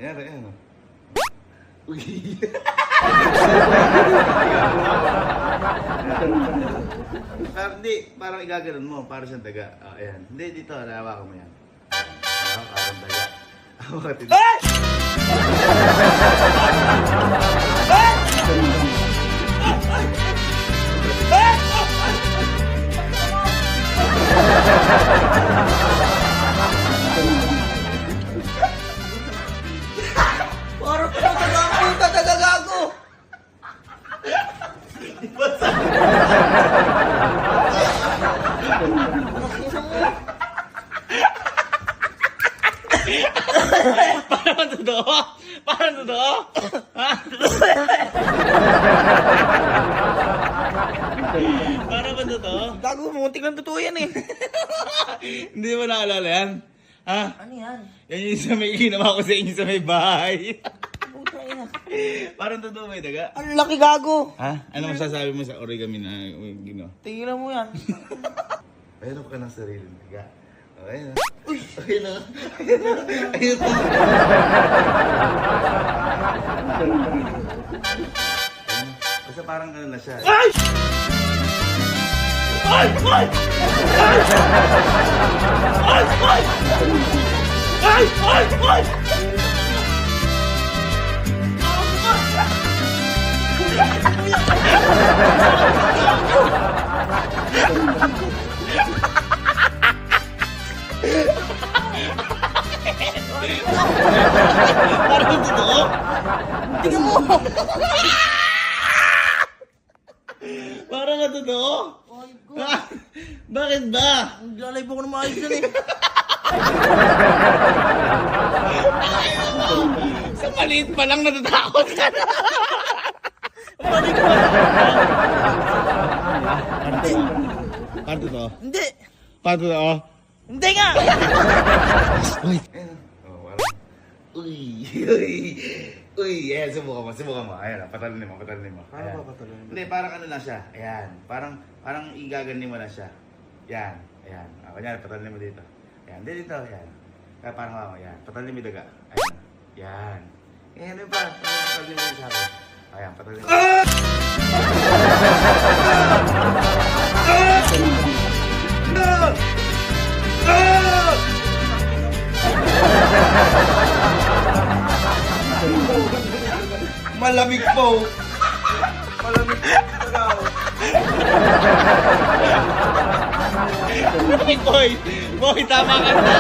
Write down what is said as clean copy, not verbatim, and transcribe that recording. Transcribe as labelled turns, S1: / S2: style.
S1: Ayan, ayan. Uy. Parang hindi, parang igaganon mo, para siyang daga. Ayan. Hindi, dito, hawakan mo yan. Parang daga. Hawakan dito.
S2: Parang puta tagagago!
S3: Parang totoo? Parang totoo? Ha? Parang ba totoo?
S2: Gago, muntik lang totoo yan eh.
S3: Hindi mo naalala yan? Ha?
S2: Ano yan?
S3: Yan yung sa may ginawa ko sa inyo sa may bahay.
S2: Puta ina.
S3: Parang totoo may daga.
S2: Ang laki gago!
S3: Ha? Ano masasabi mo sa origami na gino?
S2: Tigilan mo yan.
S1: Mayroon ka ng sariling daga. Ayan. Uy! Ayan na. Ayan na. Ayan na. Basta parang ano na siya.
S3: Ay! Ay! Ay! Ay! Ay! Ay! Ay! Ay! Parang totoo?
S2: Tingnan mo!
S3: Parang nga totoo?
S2: Ay, ko.
S3: Bakit ba?
S2: Naglalay po ko na maayos yan eh.
S3: Sa maliit pa lang natatakot ka na.
S2: Balik ko.
S3: Paano totoo?
S2: Hindi!
S3: Paano totoo?
S2: Hindi nga!
S3: Uy!
S1: Ayan. Oh, parang. Uy! Uy! Uy! Ayan, subukan mo. Subukan mo. Ayan, patalin mo. Patalin mo.
S2: Paano
S1: Ayan.
S2: ba patalin mo?
S1: Hindi, parang ano na siya. Ayan. Parang igaganin mo na siya. Yan. Ayan. Kanyari, patalin mo dito. Ayan. Hindi dito. Ayan. Kaya parang ako. Ayan. Patalin mo yung daga. Ayan. Yan. Ayan. Ano pa? Patalin mo yung sa akin. Ayan. Patalin mo.
S2: Malamig po! Malamig po!
S3: Boy! Boy, tama ka na!